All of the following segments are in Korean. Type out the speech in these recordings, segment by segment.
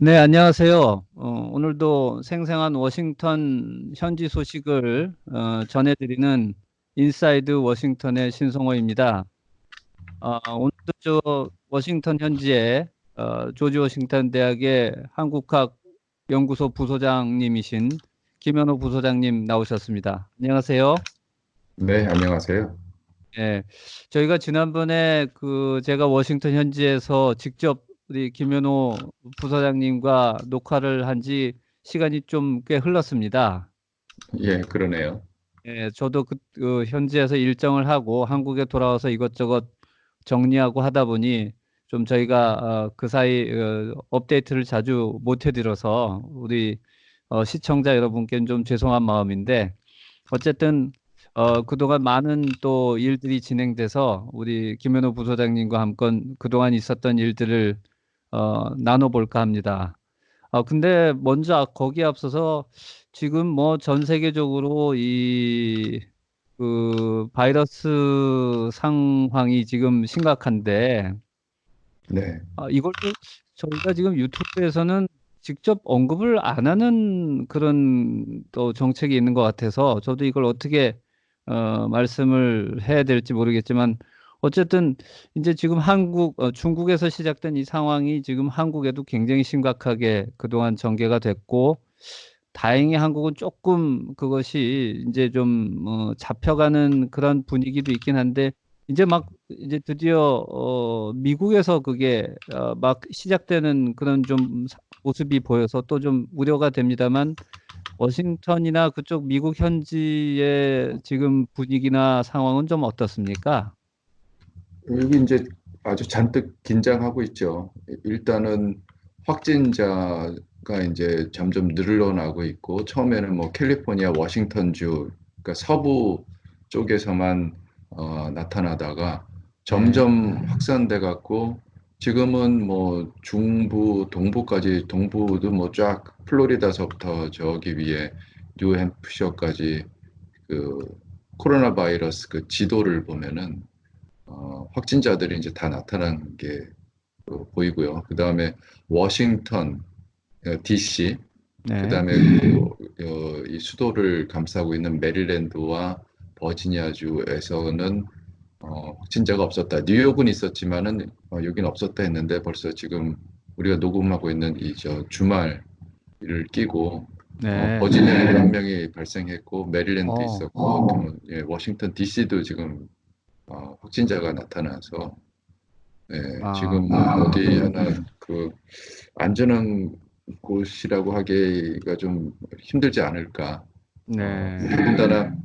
네, 안녕하세요. 오늘도 생생한 워싱턴 현지 소식을 전해드리는 인사이드 워싱턴의 신성호입니다. 오늘도 저 워싱턴 현지에 조지 워싱턴 대학의 한국학 연구소 부소장님이신 김현호 부소장님 나오셨습니다. 안녕하세요. 네, 안녕하세요. 예, 저희가 지난번에 제가 워싱턴 현지에서 직접 우리 김현호 부사장님과 녹화를 한 지 시간이 좀 꽤 흘렀습니다. 예, 그러네요. 예, 저도 그 현지에서 일정을 하고 한국에 돌아와서 이것저것 정리하고 하다 보니 좀 저희가 그 사이 업데이트를 자주 못 해드려서 우리 시청자 여러분께는 좀 죄송한 마음인데 어쨌든 그동안 많은 또 일들이 진행돼서 우리 김현우 부소장님과 함께 그동안 있었던 일들을 나눠볼까 합니다. 근데 먼저 거기에 앞서서 지금 뭐 전 세계적으로 이 그 바이러스 상황이 지금 심각한데 네. 이걸 또 저희가 지금 유튜브에서는 직접 언급을 안 하는 그런 또 정책이 있는 것 같아서 저도 이걸 어떻게 말씀을 해야 될지 모르겠지만 어쨌든 이제 지금 중국에서 시작된 이 상황이 지금 한국에도 굉장히 심각하게 그동안 전개가 됐고 다행히 한국은 조금 그것이 이제 좀 잡혀가는 그런 분위기도 있긴 한데 이제 막 이제 드디어 미국에서 그게 막 시작되는 그런 좀 모습이 보여서 또 좀 우려가 됩니다만 워싱턴이나 그쪽 미국 현지의 지금 분위기나 상황은 좀 어떻습니까? 여기 이제 아주 잔뜩 긴장하고 있죠. 일단은 확진자가 이제 점점 늘어나고 있고, 처음에는 뭐 캘리포니아, 워싱턴주, 그러니까 서부 쪽에서만 나타나다가 네. 점점 확산돼 갖고, 지금은 뭐 중부, 동부까지, 동부도 뭐 쫙 플로리다서부터 저기 위에 뉴햄프셔까지 그 코로나 바이러스 그 지도를 보면은 확진자들이 이제 다 나타난 게 보이고요. 그 다음에 워싱턴, DC, 그 네. 다음에 이 수도를 감싸고 있는 메릴랜드와 버지니아주에서는 확진자가 없었다. 뉴욕은 있었지만은 여긴 없었다 했는데 벌써 지금 우리가 녹음하고 있는 이 저 주말을 끼고 네. 버지니아에도 한 명이 발생했고 메릴랜드 어. 있었고 예, 워싱턴 DC도 지금 확진자가 나타나서 아, 지금 뭐 어디 하나 그 안전한 곳이라고 하기가 좀 힘들지 않을까. 네. 더군다나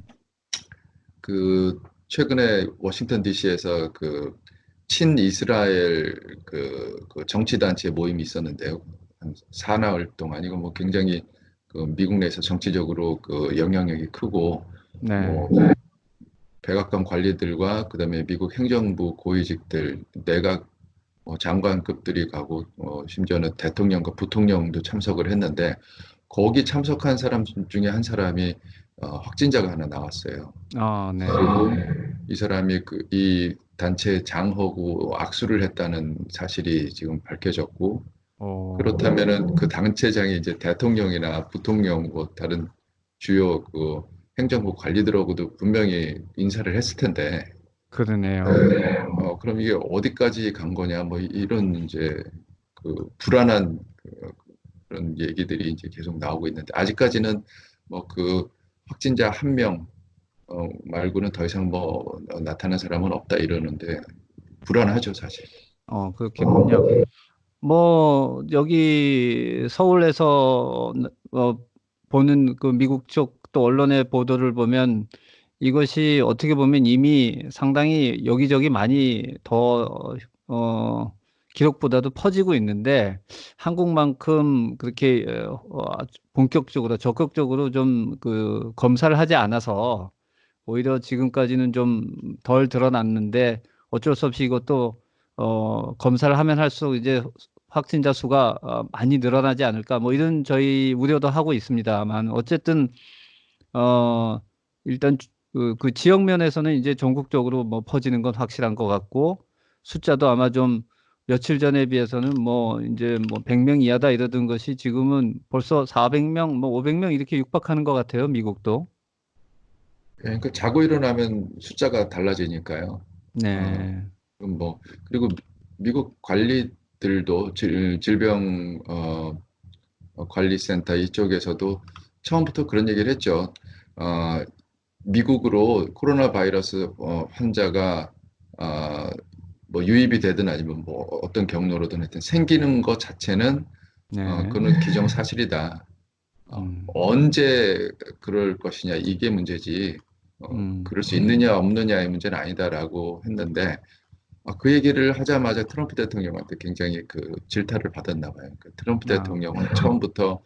그 최근에 워싱턴 DC에서 그 친이스라엘 그 정치단체 모임이 있었는데요. 한 사나흘 동안 이거 뭐 굉장히 그 미국 내에서 정치적으로 그 영향력이 크고 네. 뭐 백악관 관리들과 그다음에 미국 행정부 고위직들, 내각 장관급들이 가고 심지어는 대통령과 부통령도 참석을 했는데 거기 참석한 사람 중에 한 사람이 확진자가 하나 나왔어요. 네. 그리고 이 사람이 이 단체 장하고 악수를 했다는 사실이 지금 밝혀졌고 어. 그렇다면은 그 단체장이 이제 대통령이나 부통령 뭐 다른 주요 그 행정부 관리들하고도 분명히 인사를 했을 텐데 그러네요. 그럼 이게 어디까지 간 거냐, 뭐 이런 이제 그 불안한 그런 얘기들이 이제 계속 나오고 있는데 아직까지는 뭐 그 확진자 한 명 말고는 더 이상 뭐 나타난 사람은 없다 이러는데 불안하죠, 사실. 그렇겠군요. 뭐 여기 서울에서 보는 그 미국 쪽 또 언론의 보도를 보면 이것이 어떻게 보면 이미 상당히 여기저기 많이 더 기록보다도 퍼지고 있는데 한국만큼 그렇게 본격적으로 적극적으로 좀 그 검사를 하지 않아서 오히려 지금까지는 좀 덜 드러났는데 어쩔 수 없이 이것도 검사를 하면 할수록 이제 확진자 수가 많이 늘어나지 않을까 뭐 이런 저희 우려도 하고 있습니다만 어쨌든 어 일단 그 지역 면에서는 이제 전국적으로 뭐 퍼지는 건 확실한 것 같고 숫자도 아마 좀 며칠 전에 비해서는 뭐 이제 뭐 100명 이하다 이러던 것이 지금은 벌써 400명, 뭐 500명 이렇게 육박하는 것 같아요, 미국도. 그러니까 자고 일어나면 숫자가 달라지니까요. 어, 네, 그럼 뭐 그리고 미국 관리들도 질병 관리센터 이쪽에서도 처음부터 그런 얘기를 했죠. 어, 미국으로 코로나 바이러스 환자가 어, 뭐 유입이 되든 아니면 뭐 어떤 경로로든 하여튼 생기는 것 자체는 네, 그거는 기정사실이다. 음, 언제 그럴 것이냐 이게 문제지. 음, 그럴 수 있느냐 없느냐의 문제는 아니다라고 했는데 그 얘기를 하자마자 트럼프 대통령한테 굉장히 그 질타를 받았나 봐요. 그 트럼프 아, 대통령은 처음부터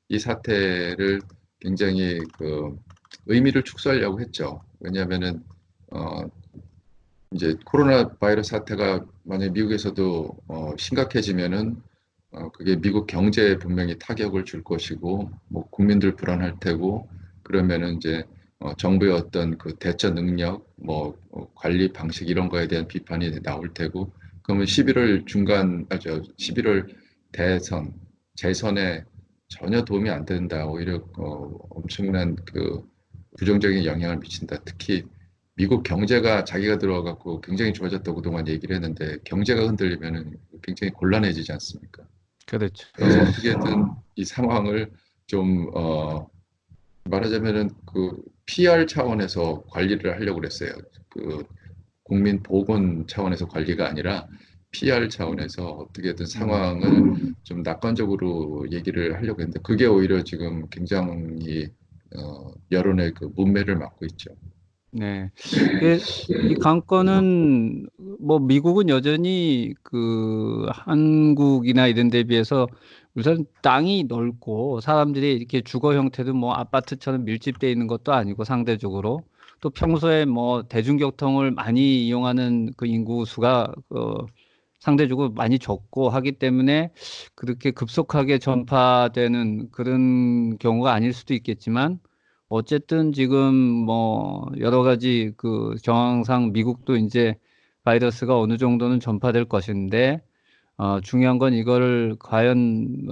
이 사태를 굉장히 그 의미를 축소하려고 했죠. 왜냐하면은 어, 이제 코로나 바이러스 사태가 만약 미국에서도 심각해지면은 그게 미국 경제에 분명히 타격을 줄 것이고 뭐 국민들 불안할 테고 그러면은 이제 정부의 어떤 그 대처 능력 뭐 관리 방식 이런 거에 대한 비판이 나올 테고 그러면 11월 중간 11월 대선 재선에 전혀 도움이 안 된다 오히려 엄청난 그 부정적인 영향을 미친다 특히 미국 경제가 자기가 들어와갖고 굉장히 좋아졌다고 그동안 얘기를 했는데 경제가 흔들리면은 굉장히 곤란해지지 않습니까? 그렇죠. 그래서 어떻게든 이 상황을 좀 말하자면은 그 PR 차원에서 관리를 하려고 그랬어요. 그 국민 보건 차원에서 관리가 아니라 PR 차원에서 어떻게든 음, 상황을 좀 낙관적으로 얘기를 하려고 했는데 그게 오히려 지금 굉장히 여론의 그 문매를 맞고 있죠. 네. 이 관건은 뭐 미국은 여전히 그 한국이나 이런 데 비해서 우선 땅이 넓고 사람들이 이렇게 주거 형태도 뭐 아파트처럼 밀집돼 있는 것도 아니고 상대적으로 또 평소에 뭐 대중교통을 많이 이용하는 그 인구 수가 상대적으로 많이 적고 하기 때문에 그렇게 급속하게 전파되는 그런 경우가 아닐 수도 있겠지만 어쨌든 지금 뭐 여러 가지 그 정황상 미국도 이제 바이러스가 어느 정도는 전파될 것인데 중요한 건 이거를 과연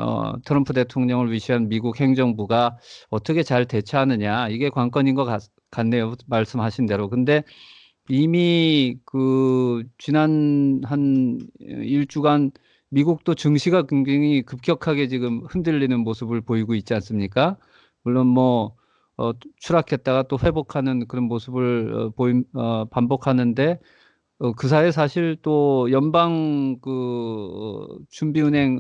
트럼프 대통령을 위시한 미국 행정부가 어떻게 잘 대처하느냐 이게 관건인 것 같네요. 말씀하신 대로. 근데 이미 그 지난 한 일주간 미국도 증시가 굉장히 급격하게 지금 흔들리는 모습을 보이고 있지 않습니까? 물론 뭐 추락했다가 또 회복하는 그런 모습을 반복하는데 그 사이에 사실 또 연방 준비은행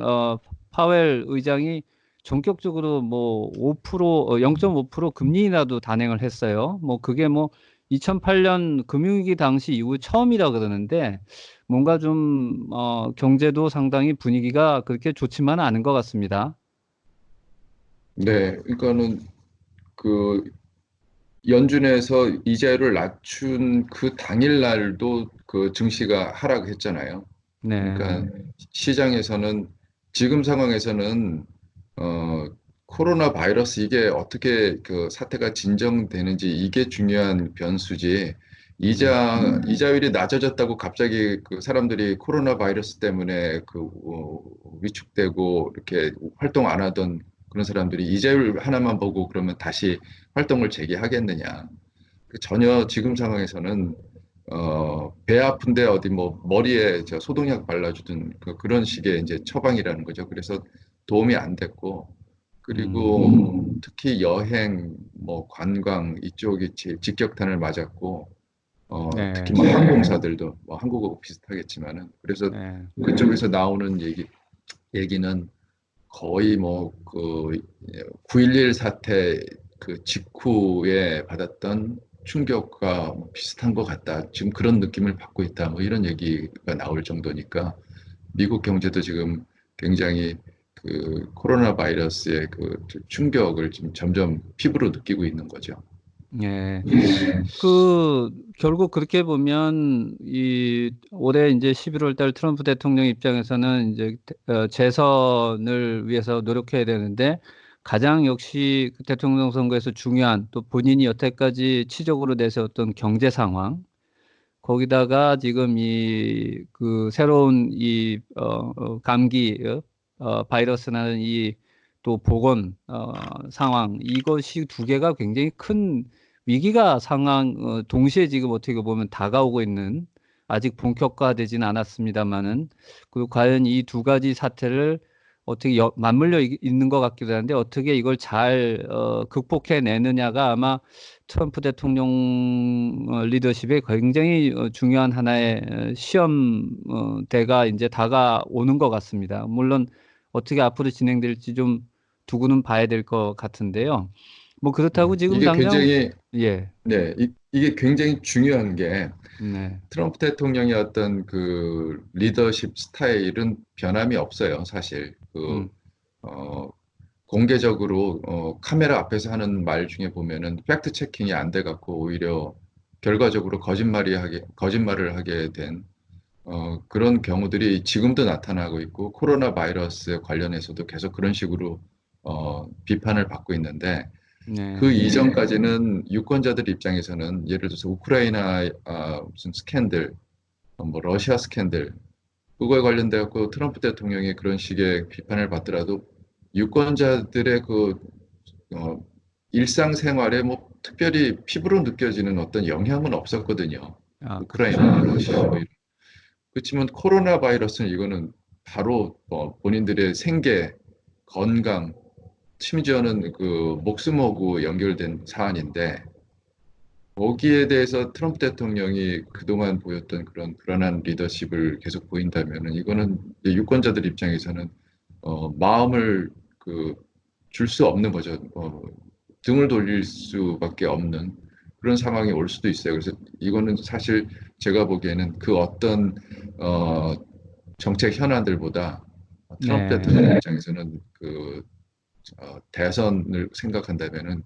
파웰 의장이 전격적으로 뭐 0.5% 금리 인하도 단행을 했어요. 뭐 그게 뭐 2008년 금융위기 당시 이후 처음이라 그러는데 뭔가 좀 경제도 상당히 분위기가 그렇게 좋지만은 않은 것 같습니다. 네, 그러니까는 그 연준에서 이자율을 낮춘 그 당일 날도 그 증시가 하락했잖아요. 네, 그러니까 시장에서는 지금 상황에서는 어, 코로나 바이러스 이게 어떻게 그 사태가 진정되는지 이게 중요한 변수지. 네, 이자율이 낮아졌다고 갑자기 그 사람들이 코로나 바이러스 때문에 위축되고 이렇게 활동 안 하던 그런 사람들이 이자율 하나만 보고 그러면 다시 활동을 재개하겠느냐. 전혀 지금 상황에서는 배 아픈데 어디 뭐 머리에 저 소독약 발라주든 그런 식의 이제 처방이라는 거죠. 그래서 도움이 안 됐고 그리고 특히 여행, 뭐 관광 이쪽이 제일 직격탄을 맞았고 특히 네, 뭐 항공사들도 뭐 한국하고 비슷하겠지만은 그래서 네, 그쪽에서 나오는 얘기는 거의 뭐 그 9.11 사태 그 직후에 받았던 충격과 뭐 비슷한 것 같다. 지금 그런 느낌을 받고 있다. 뭐 이런 얘기가 나올 정도니까 미국 경제도 지금 굉장히 그 코로나 바이러스의 그 충격을 지금 점점 피부로 느끼고 있는 거죠. 네. 결국 그렇게 보면 이 올해 이제 11월 달 트럼프 대통령 입장에서는 이제 재선을 위해서 노력해야 되는데 가장 역시 그 대통령 선거에서 중요한 또 본인이 여태까지 치적으로 내세웠던 경제 상황 거기다가 지금 그 새로운 감기 바이러스라는 이 또 보건 상황, 이것이 두 개가 굉장히 큰 위기가 상황 동시에 지금 어떻게 보면 다가오고 있는, 아직 본격화되지는 않았습니다만은, 그리고 과연 이 두 가지 사태를 어떻게 맞물려 있는 것 같기도 한데, 어떻게 이걸 잘 극복해내느냐가 아마 트럼프 대통령 리더십에 굉장히 중요한 하나의 시험대가 이제 다가오는 것 같습니다. 물론 어떻게 앞으로 진행될지 좀 두고는 봐야 될 것 같은데요. 뭐 그렇다고 지금 이게 당장. 굉장히 예, 네, 이게 굉장히 중요한 게 네, 트럼프 대통령의 어떤 그 리더십 스타일은 변함이 없어요, 사실. 음, 어, 공개적으로 카메라 앞에서 하는 말 중에 보면은 팩트 체킹이 안 돼 갖고 오히려 결과적으로 거짓말을 하게 된 그런 경우들이 지금도 나타나고 있고 코로나 바이러스 관련해서도 계속 그런 식으로 비판을 받고 있는데 그 네, 이전까지는 유권자들 입장에서는 예를 들어서 우크라이나 무슨 스캔들, 뭐 러시아 스캔들 그거에 관련돼 갖고 트럼프 대통령이 그런 식의 비판을 받더라도 유권자들의 어, 일상생활에 뭐 특별히 피부로 느껴지는 어떤 영향은 없었거든요. 우크라이나, 그렇죠. 러시아 뭐 이런. 그렇지만 코로나 바이러스는 이거는 바로 본인들의 생계, 건강, 심지어는 그 목숨하고 연결된 사안인데 거기에 대해서 트럼프 대통령이 그동안 보였던 그런 불안한 리더십을 계속 보인다면은 이거는 이제 유권자들 입장에서는 마음을 그 줄 수 없는 거죠. 등을 돌릴 수밖에 없는 그런 상황이 올 수도 있어요. 그래서 이거는 사실 제가 보기에는 그 어떤 어, 정책 현안들보다 트럼프 네. 대통령 입장에서는 대선을 생각한다면은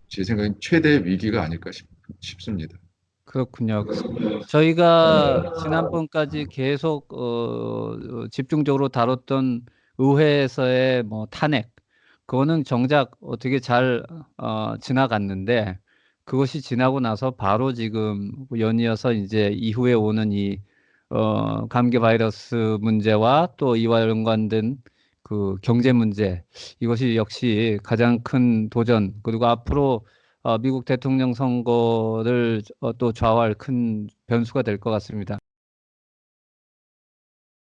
제 생각엔 최대 위기가 아닐까 싶습니다. 그렇군요. 저희가 지난번까지 계속 집중적으로 다뤘던 의회에서의 뭐 탄핵, 그거는 정작 어떻게 잘 지나갔는데, 그것이 지나고 나서 바로 지금 연이어서 이제 이후에 오는 이 감기 바이러스 문제와 또 이와 연관된 그 경제 문제, 이것이 역시 가장 큰 도전, 그리고 앞으로 미국 대통령 선거를 또 좌우할 큰 변수가 될 것 같습니다.